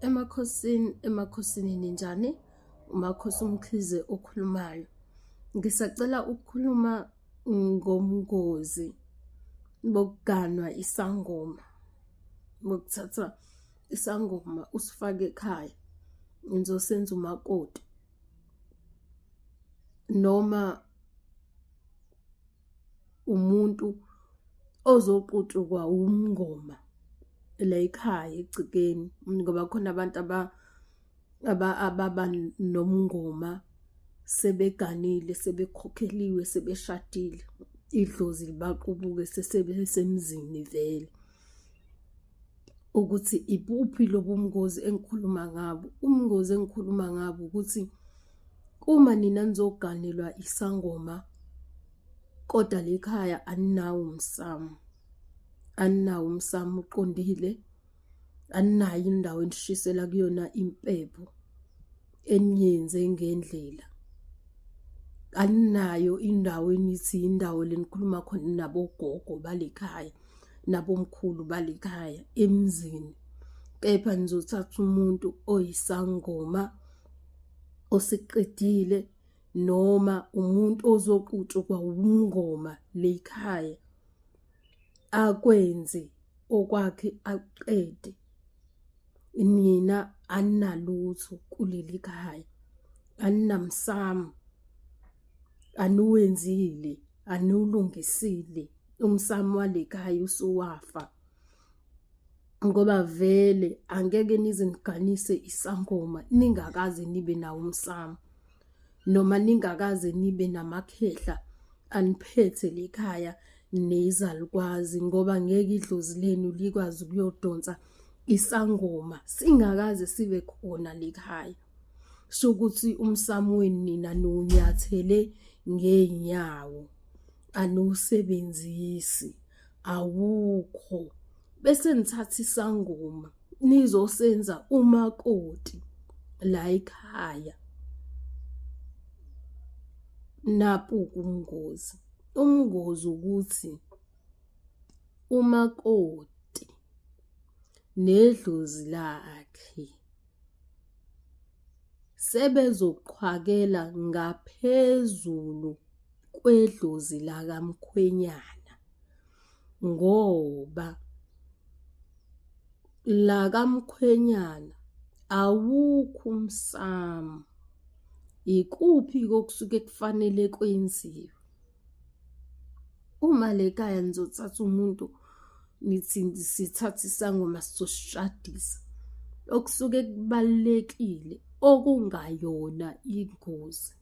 Emakhosini ninjani? Umakhosi uMkhize okhulumayo. Ngisacela ukukhuluma ngomngozi bokuganwa isangoma. Bokuthatha isangoma usifake ekhaya. Nizosenza umakoti. Noma umuntu ozoqutshukwa umngoma la ekhaya egcikeni, ngoba khona abantu ababa nomngoma sebeganile, sebekhokheliwe, sebeshadile, idlozi libaqubuke sesebesemzini vele. Ukuthi ibuphi lobu bungozi engikhuluma ngabo? Ubungozi engikhuluma ngabo ukuthi uma nina nizoganelwa isangoma kodwa lekhaya aninawo umsamo uqondile, aninayo indawo enishisela kuyona impepho eniyenze ngendlela, aninayo indawo enithi indawo lenikhuluma khona nabogogo balekhaya, nabomkhulu balekhaya emzini. Kepha nizothatha umuntu oyisangoma oseqedile noma umuntu ozoqutshukwa umngoma lekhaya akwenze okwakhe aqede. Nina aninalutho kuleli khaya, aninamsamo, anuwenzile, anulungisile. Umsamo walekhaya usuwafa, ngoba vele angeke nize niganise isangoma ningakaze nibe nawo umsamo, noma ningakaze nibe namakhehla aniphethe lekhaya nezalukwazi, ngoba ngeke idlozi lenu likwazi ukuyodonsa isangoma singakaze sibe khona lekhaya. Sokuthi umsamo wenu nina nonyathele ngeenyawo, anuwusebenzisi, awukho. Bese nithatha isangoma nizosenza umakoti la ekhaya. Napu umngozi ukuthi umakoti nedlozi lakhe sebezoqhwakela ngaphezulu kwedlozi lakamkhwenyana, ngoba lakamkhwenyana awukho umsamo. Ikuphi kokusuke kufanele kwenziwe? Uma lekhaya nizothatha umuntu nithi sithatha isangoma sizosishadisa, okusuke kubalekile okungayona ingozi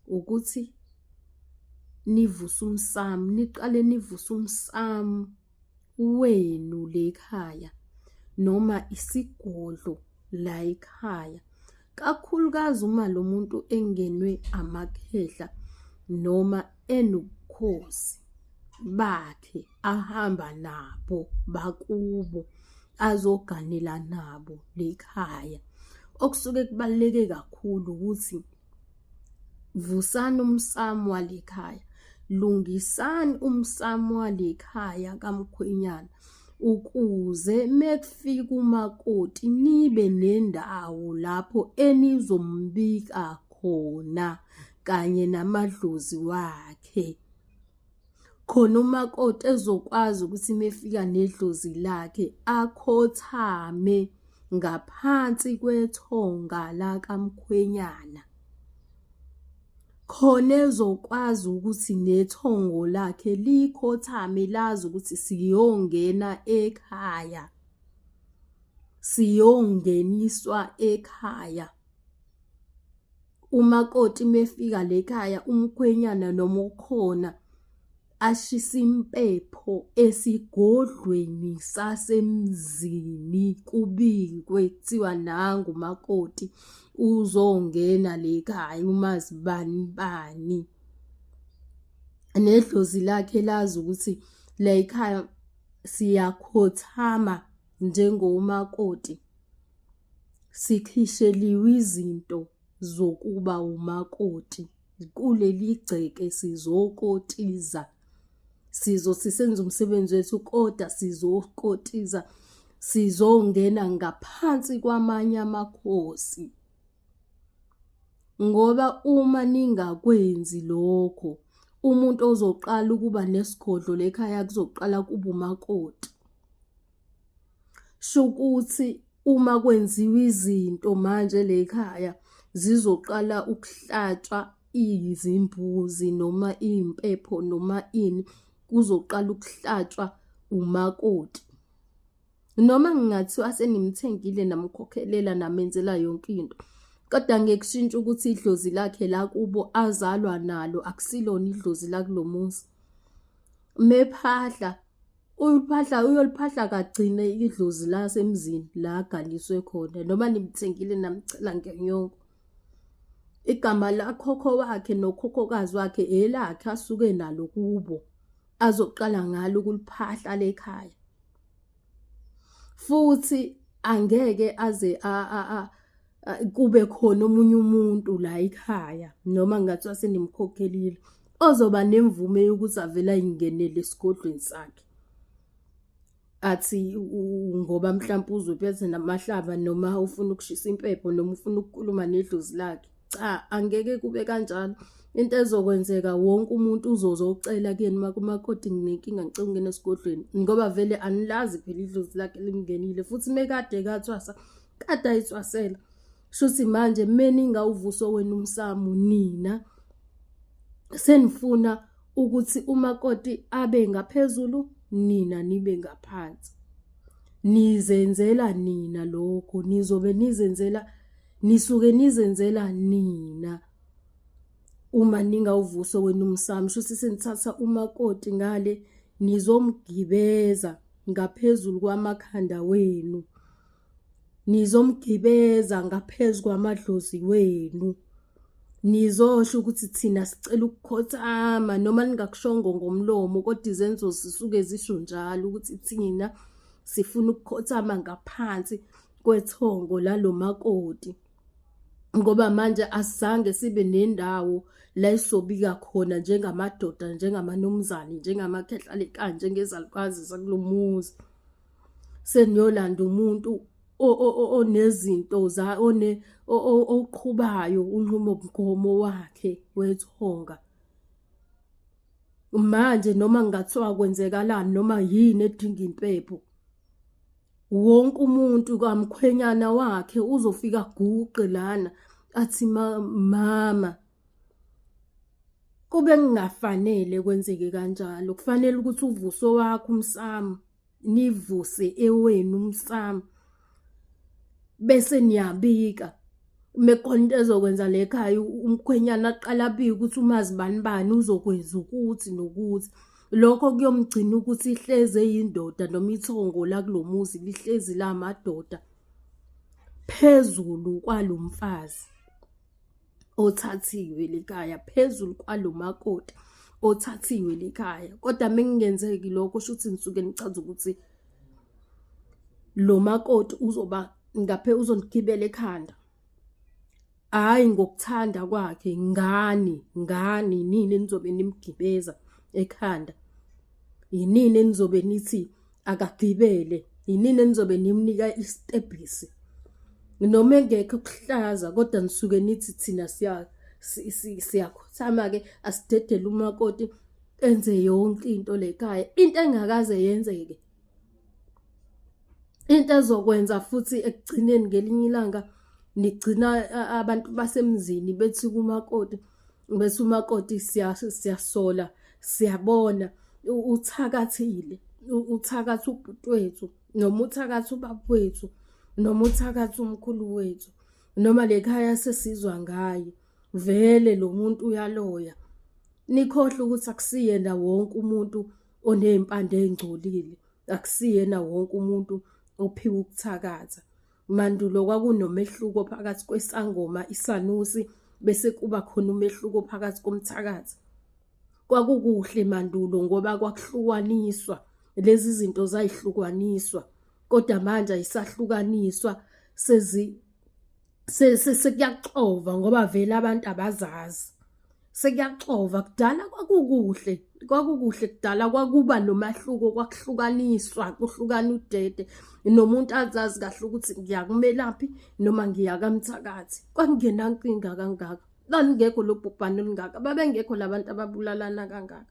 ukuthi nivuse umsamo, niqale nivuse umsamo wenu lekhaya noma isigodlo la ekhaya, kakhulukazi uma lo muntu engenwe amakhehla noma enobukhosi bakhe ahamba nabo bakubo azoganela nabo lekhaya. Okusuke kubaleke kakhulu ukuthi vusani umsamo walekhaya, lungisani umsamo walekhaya kamkhwenyana, ukuze mekufika umakoti nibe nendawo lapho enizombika khona kanye namadlozi wakhe. Khona umakoti ezokwazi ukuthi mefika nedlozi lakhe akhothame ngaphansi kwethonga lakamkhwenyana. Khona ezokwazi ukuthi nethongo lakhe likhothame, lazi ukuthi siyongena ekhaya, siyongeniswa ekhaya. Umakoti mefika lekhaya, umkhwenyana noma ukhona ashisa impepho esigodlweni sasemzini, kubikwe kuthiwa nangu umakoti uzongena lekhaya, umazi bani. Nedlozi lakhe lazi ukuthi la ekhaya siyakhothama njengomakoti, sikhisheliwe izinto zokuba umakoti. Kuleli gceke sizokotiza, sisenza umsebenzi wethu, kodwa sizokotiza, sizongena ngaphansi kwamanye amakhosi. Ngoba uma ningakwenzi lokho, umuntu ozoqala ukuba nesigodlo lekhaya kuzoqala kuba umakoti. Shukuthi uma kwenziwa izinto manje lekhaya zizoqala ukuhlatshwa izimbuzi noma impepho noma ini, kuzoqala ukuhlatshwa umakoti. Noma ngingathiwa senimthengile namkhokhelela namenzela yonke into, kodwa ngekushintsha ukuthi idlozi lakhe la kubo azalwa nalo akusilona idlozi lakulomuzi. Mephahla uyoliphahla kagcine idlozi la semzini la agaliswe khona, noma nimthengile namcela ngenyongo. Igama lakhokho wakhe nokhokhokazi wakhe elakhe asuke nalo kubo, azoqala ngalo ukuliphahla lekhaya. Futhi angeke aze kube khona omunye umuntu la ekhaya, noma ngathiwa senimkhokhelile, ozoba nemvume yokuthi avela ingenele esigodlweni sakhe. Athi ngoba mhlawumbe uzophethe namahlaba noma ufuna ukushisa impepho noma ufuna ukukhuluma nedlozi lakhe. Cha, angeke kube kanjalo. Into ezokwenzeka wonke umuntu uzocela kuyena makumakoti nginenkinga ngicela ungena esigodlweni, ngoba vele anilazi phela idlozi lakhe lingenile, futhi mekade kathwasa kade ayithwasela. Shuthi manje meningawuvuso wenu umsamo nina senifuna ukuthi umakoti abe ngaphezulu, nina nibe ngaphansi. Nizenzela nina lokho, nizobe nizenzela, nisuke nizenzela nina. Uma ningawuvuso wenu umsamo, shuthi senithatha umakoti ngale nizomgibeza ngaphezulu kwamakhanda wenu, nizomgibeza ngaphezulu kwamadlozi wenu. Nizosho ukuthi thina sicela ukukhothama, noma ningakushongo ngomlomo kodwa izenzo zisuke zisho njalo ukuthi thina sifuna ukukhothama ngaphansi kwethongo lalomakoti. Ngoba manje asizange sibe nendawo la isobika khona njengamadoda, njengamanumzane, njengamakhehlalekhaya, njengezalukazi zakulomuzi. Seniyolanda umuntu onezinto oqhubayo unqumomgomo wakhe wethonga. Manje noma ngathiwa kwenzekalani noma yini edinga impepho, wonke umuntu kamkhwenyana wakhe uzofika guqe lana athi mama. Kube kungafanele kwenzeke kanjalo. Kufanele ukuthi uvuso wakho umsamo nivuse ewenu umsamo, bese niyabika. Mekhona ezokwenza lekhaya umkhwenyana aqala abike ukuthi umazi bani uzokwenza ukuthi nokuthi. Lokho kuyomgcina ukuthi ihleze eyindoda noma ithongo la kulomuzi lihlezi la madoda phezulu kwalomfazi othathiwe lekhaya, phezulu kwalomakoti othathiwe lekhaya. Kodwa mengenzeki lokho shuthi nisuke nichaza ukuthi lo makoti uzoba uzonigibela ekhanda. Hayi ngokuthanda kwakhe, ngani nini nizobe nimgibeza ekhanda. Yinini enizobe nithi akagibele, yinini enizobe nimnika istebhisi. Noma engekho kuhlaza kodwa nisuke nithi thina siyakhothama ke asidedele umakoti enze yonke into lekhaya, into engakaze yenzeke. Into ezokwenza futhi ekugcineni ngelinye ilanga nigcina abantu basemzini bethi kumakoti, bese umakoti siyasola, siyabona uthakathile, uthakatha ubhuti wethu, noma uthakatha ubaba wethu, noma uthakatha umkhulu wethu, noma lekhaya sesizwa ngaye, vele lo muntu uyaloya. Nikhohle ukuthi akusiyena wonke umuntu onempande ezingcolile, akusiyena wonke umuntu ophiwa ukuthakatha. Mandulo kwakunomehluko phakathi kwesangoma, isanusi, bese kuba khona umehluko phakathi komthakathi. Kwakukuhle mandulo ngoba kwakuhlukaniswa, lezi zinto zayihlukaniswa. Kodwa manje ayisahlukaniswa, sekuyaxova ngoba vele abantu abazazi. sekuyaxova. Kudala kwakukuhle kudala kwakuba nomahluko, kwakuhlukaniswa, kuhlukana udede. Nomuntu azazi kahle ukuthi ngiyakumelaphi noma ngiyakamthakathi. Kwakungenankinga kangaka. Lalingekho lo bhubhane olungaka, babengekho labantu ababulalana kangaka.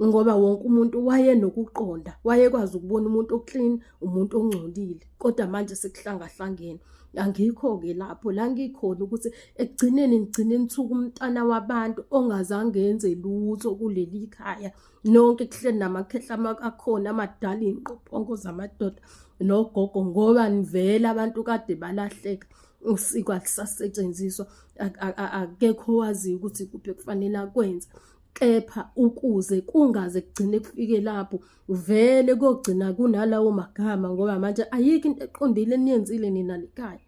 Ngoba wonke umuntu wayenokuqonda, wayekwazi ukubona umuntu oclean, umuntu ongcolile. Kodwa manje sekuhlangahlangene. Angikho-ke lapho la ngikhona ukuthi ekugcineni ngigcine ngithuka umntana wabantu ongazange enze lutho kuleli khaya. Nonke kuhleli namakhehla akhona amadala, iy'nqophongo zamadoda nogogo, ngoba nivela abantu kade balahleka. Usiko alisasetshenziswa, akekho owaziyo ukuthi kuphi kufanele akwenze. Kepha ukuze kungaze kugcine kufike lapho vele kogcina kunalawo magama, ngoba manje ayikho into eqondile eniyenzile nina likhaya.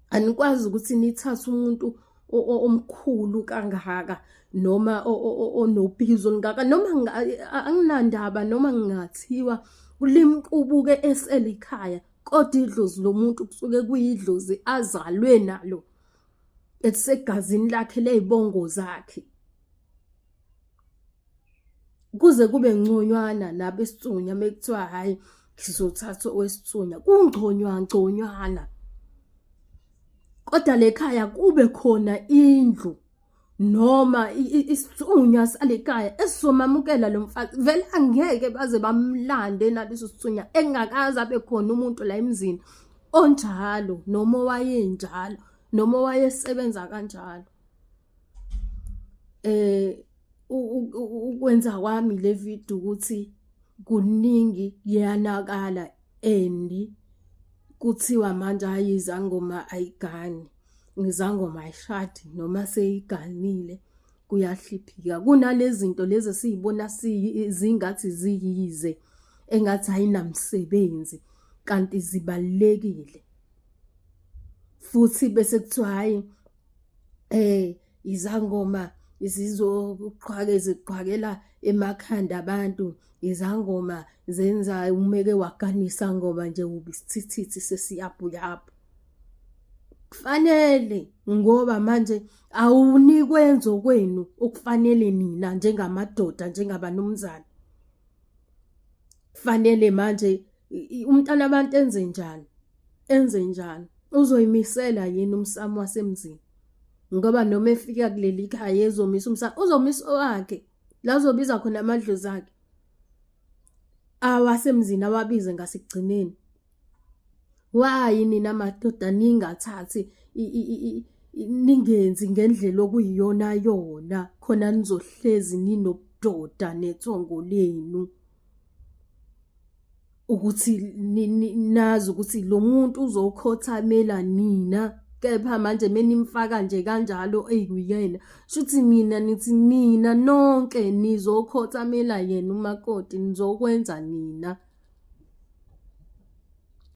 Anikwazi ukuthi nithathe umuntu omkhulu kangaka noma onobizo olungaka, noma anginandaba noma ngingathiwa limqubuke eselikhaya, kodwa idlozi lomuntu kusuke kuyidlozi azalwe nalo, elisegazini lakhe ley'bongo zakhe. Kuze kube ngconywana nabesithunya mekuthiwa hhayi sizothatha owesithunya, kungconywana. Kodwa lekhaya kube khona indlu noma isithunya salekhaya esizomamukela lo mfazi. Vele angeke baze bamlande naleso sithunya engakaze abe khona umuntu la emzini onjalo noma owayenjalo noma owayesebenza kanjalo. Ukwenza kwami le video ukuthi kuningi yanakala and kuthiwa manje hayi izangoma ayigani, izangoma ayishadi noma seyiganile kuyahliphika. Kunalezi zinto lezi esiyibona zingathi ziyize engathi ayinamsebenzi kanti zibalekile. Futhi bese kuthiwa hayi izangoma ziqhakela emakhanda abantu, izangoma zenza umeke waganisa ngoba nje ubisithithithi sesiyabhuyaphu. Kufanele ngoba manje awunikwenza okwenu okufanele nina njengamadoda, njengabanumzane. Kufanele manje umntana abantu enze njani, uzoyimisela yini umsamo wasemzini? Ngoba noma efika kuleli khaya ezomisa umsamo, uzomisa owakhe la uzobiza khona amadlozi akhe, awasemzini awabize ngasekugcineni. Why nina madoda ningathathi ningenzi ngendlela okuyiyona yona khona nizohlezi ninobudoda nethongo lenu, ukuthi nazi ukuthi lo muntu uzokhothamela nina. Kepha manje menimfaka nje kanjalo eyuyena, shuthi mina nonke nizokhothamela yena umakoti, nizokwenza nina.